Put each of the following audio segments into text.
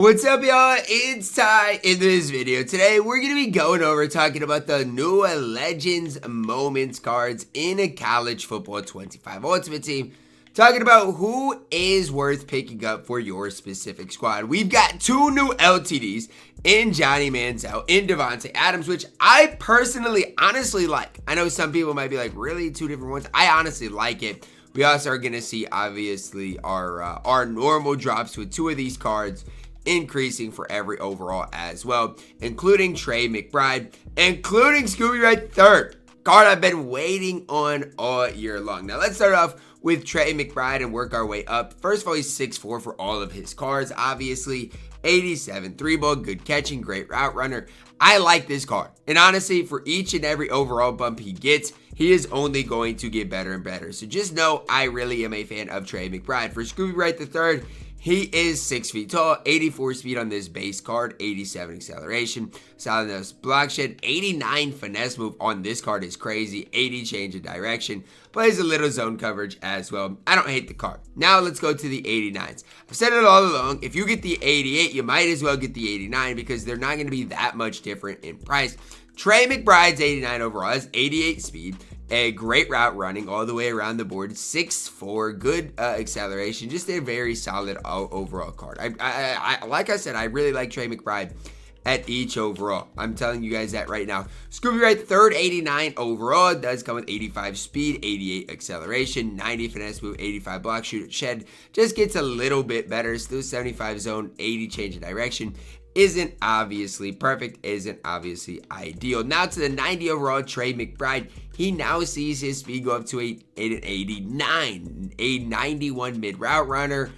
What's up, y'all? It's Ty. In this video today, we're going to be going over talking about the new Legends Moments cards in a college football 25 Ultimate Team. Talking about who is worth picking up for your specific squad. We've got two new LTDs in Johnny Manziel, in Devonte Adams, which I personally honestly like. I know some people might be like, really? Two different ones? I honestly like it. We also are going to see, obviously, our normal drops with two of these cards increasing for every overall as well, including Trey Mcbride, including Scooby Wright III, card I've been waiting on all year long. Now let's start off with Trey Mcbride and work our way up. First of all, he's 6'4" for all of his cards, obviously. 87 3-ball, good catching, great route runner. I like this card, and honestly, for each and every overall bump he gets, he is only going to get better and better. So just know I really am a fan of Trey Mcbride. For Scooby Wright III, he is 6 feet tall, 84 speed on this base card, 87 acceleration, solid nose block shed, 89 finesse move on this card is crazy, 80 change of direction, plays a little zone coverage as well. I don't hate the card. Now let's go to the 89s. I've said it all along, if you get the 88, you might as well get the 89 because they're not going to be that much different in price. Trey Mcbride's 89 overall has 88 speed, a great route running all the way around the board, 6'4", good acceleration, just a very solid overall card. Like I said, I really like Trey Mcbride at each overall. I'm telling you guys that right now. Scooby Wright III, 89 overall, does come with 85 speed, 88 acceleration, 90 finesse move, 85 block shoot shed, just gets a little bit better, still 75 zone, 80 change of direction. Isn't obviously perfect, isn't obviously ideal. Now to the 90 overall Trey Mcbride. He now sees his speed go up to an 89, a 91 mid route runner,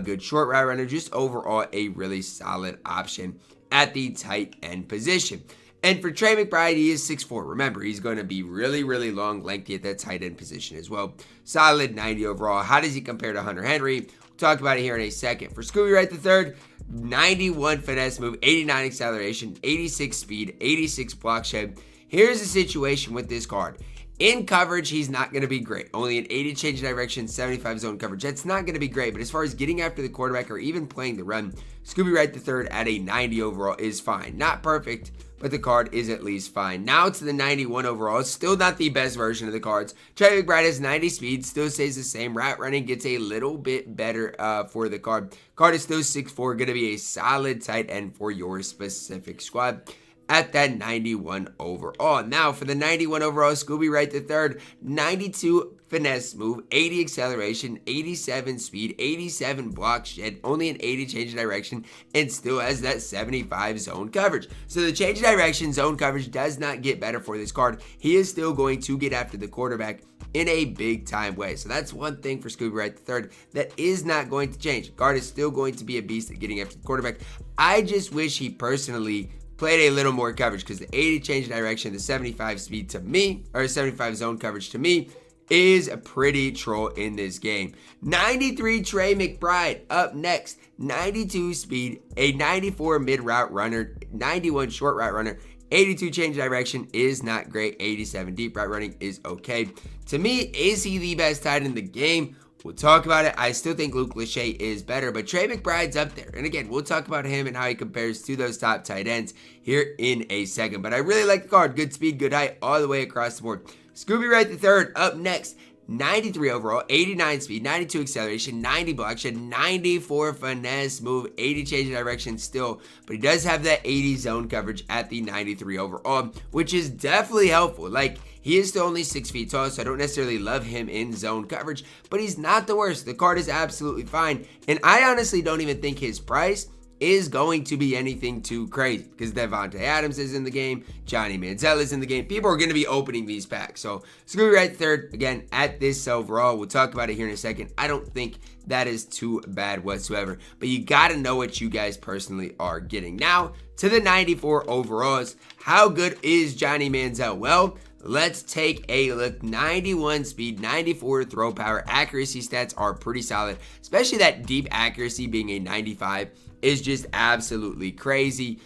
good short route runner, just overall a really solid option at the tight end position. And for Trey Mcbride, he is 6'4". Remember, he's going to be really, really long, lengthy at that tight end position as well. Solid 90 overall. How does he compare to Hunter Henry? We'll talk about it here in a second. For Scooby Wright III, 91 finesse move, 89 acceleration, 86 speed, 86 block shed. Here's the situation with this card. In coverage, he's not going to be great. Only an 80 change of direction, 75 zone coverage. That's not going to be great. But as far as getting after the quarterback or even playing the run, Scooby Wright III at a 90 overall is fine. Not perfect, but the card is at least fine. Now to the 91 overall. It's still not the best version of the cards. Trey Mcbride has 90 speed, still stays the same. Route running gets a little bit better for the card. Card is still 6'4", going to be a solid tight end for your specific squad at that 91 overall. Now for the 91 overall, Scooby Wright III, 92 finesse move, 80 acceleration, 87 speed, 87 block shed, only an 80 change of direction, and still has that 75 zone coverage. So the change of direction zone coverage does not get better for this card. He is still going to get after the quarterback in a big time way. So that's one thing for Scooby Wright III that is not going to change. Guard is still going to be a beast at getting after the quarterback. I just wish he personally played a little more coverage because the 80 change of direction, the 75 speed to me, or 75 zone coverage to me, is a pretty troll in this game. 93 Trey Mcbride up next. 92 speed, a 94 mid route runner, 91 short route runner, 82 change of direction is not great. 87 deep route running is okay. To me, is he the best tight end in the game? We'll talk about it. I still think Luke Lachey is better, but Trey Mcbride's up there. And again, we'll talk about him and how he compares to those top tight ends here in a second. But I really like the card. Good speed, good height, all the way across the board. Scooby Wright III up next. 93 overall, 89 speed, 92 acceleration, 90 block shed, 94 finesse move, 80 change of direction still, but he does have that 80 zone coverage at the 93 overall, which is definitely helpful. Like, he is still only 6 feet tall, so I don't necessarily love him in zone coverage, but he's not the worst. The card is absolutely fine, and I honestly don't even think his price is going to be anything too crazy because Devonte Adams is in the game, Johnny Manziel is in the game. People are going to be opening these packs. So Scooby Wright III, again, at this overall, we'll talk about it here in a second. I don't think that is too bad whatsoever, but you got to know what you guys personally are getting. Now to the 94 overalls, how good is Johnny Manziel? Well, let's take a look. 91 speed, 94 throw power, accuracy stats are pretty solid, especially that deep accuracy being a 95 is just absolutely crazy.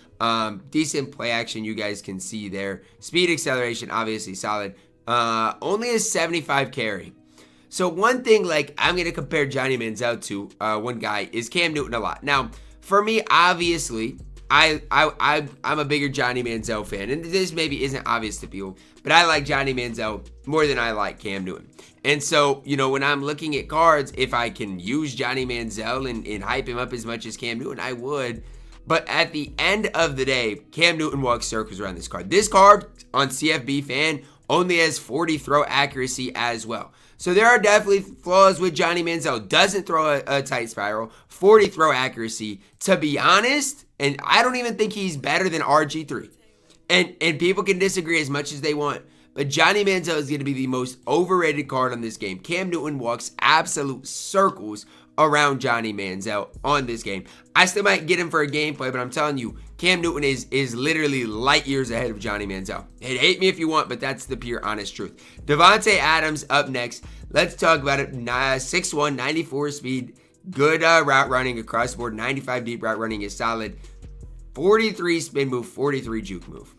Decent play action you guys can see there. Speed, acceleration, obviously solid. Only a 75 carry. So one thing, like, I'm going to compare Johnny Manziel to one guy is Cam Newton a lot. Now, for me, obviously, I'm a bigger Johnny Manziel fan, and this maybe isn't obvious to people, but I like Johnny Manziel more than I like Cam Newton. And so, when I'm looking at cards, if I can use Johnny Manziel and hype him up as much as Cam Newton, I would. But at the end of the day, Cam Newton walks circles around this card. This card on CFB Fan only has 40 throw accuracy as well. So there are definitely flaws with Johnny Manziel. Doesn't throw a tight spiral, 40 throw accuracy. To be honest, and I don't even think he's better than RG3. And people can disagree as much as they want. But Johnny Manziel is going to be the most overrated card on this game. Cam Newton walks absolute circles around Johnny Manziel on this game. I still might get him for a gameplay, but I'm telling you, Cam Newton is literally light years ahead of Johnny Manziel. And hate me if you want, but that's the pure honest truth. Devonte Adams up next. Let's talk about it. 6'1", 94 speed, good route running across the board. 95 deep route running is solid. 43 spin move, 43 juke move.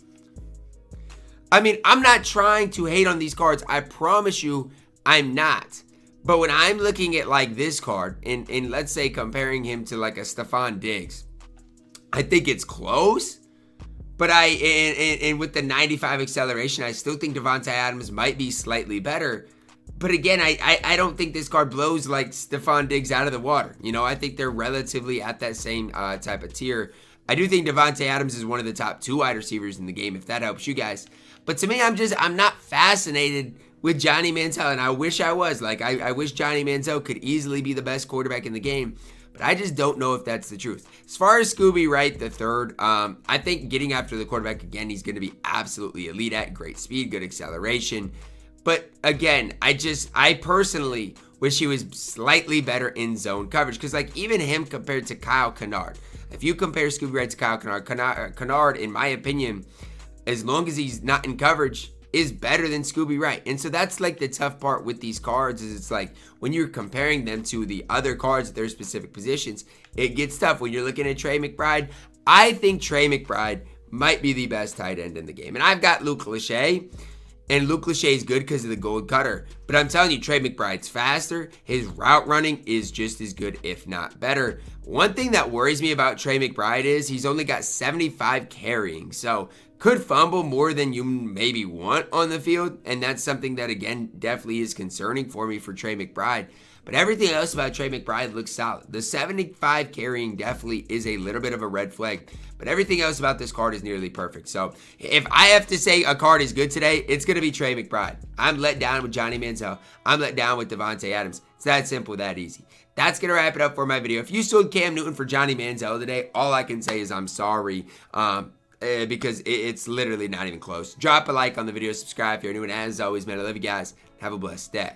I mean, I'm not trying to hate on these cards. I promise you, I'm not. But when I'm looking at like this card, and let's say comparing him to like a Stephon Diggs, I think it's close. But and with the 95 acceleration, I still think Devonte Adams might be slightly better. But again, I don't think this card blows like Stephon Diggs out of the water. I think they're relatively at that same type of tier. I do think Devonte Adams is one of the top 2 wide receivers in the game, if that helps you guys. But to me, I'm not fascinated with Johnny Manziel, and I wish I was. Like, I wish Johnny Manziel could easily be the best quarterback in the game, but I just don't know if that's the truth. As far as Scooby Wright III, I think getting after the quarterback again, he's going to be absolutely elite at great speed, good acceleration. But again, I personally wish he was slightly better in zone coverage, because like even him compared to Kyle Kennard, if you compare Scooby Wright to Kyle Kennard, in my opinion, as long as he's not in coverage, is better than Scooby Wright. And so that's like the tough part with these cards, is it's like when you're comparing them to the other cards at their specific positions, it gets tough. When you're looking at Trey McBride, I think Trey McBride might be the best tight end in the game. And I've got Luke Lachey, and Luke Lachey is good because of the gold cutter. But I'm telling you, Trey McBride's faster. His route running is just as good, if not better. One thing that worries me about Trey McBride is he's only got 75 carrying. So could fumble more than you maybe want on the field. And that's something that, again, definitely is concerning for me for Trey McBride. But everything else about Trey McBride looks solid. The 75 carrying definitely is a little bit of a red flag. But everything else about this card is nearly perfect. So if I have to say a card is good today, it's going to be Trey McBride. I'm let down with Johnny Manziel. I'm let down with Devonte Adams. It's that simple, that easy. That's going to wrap it up for my video. If you sold Cam Newton for Johnny Manziel today, all I can say is I'm sorry. Because it's literally not even close. Drop a like on the video, subscribe if you're new, and as always, man, I love you guys. Have a blessed day.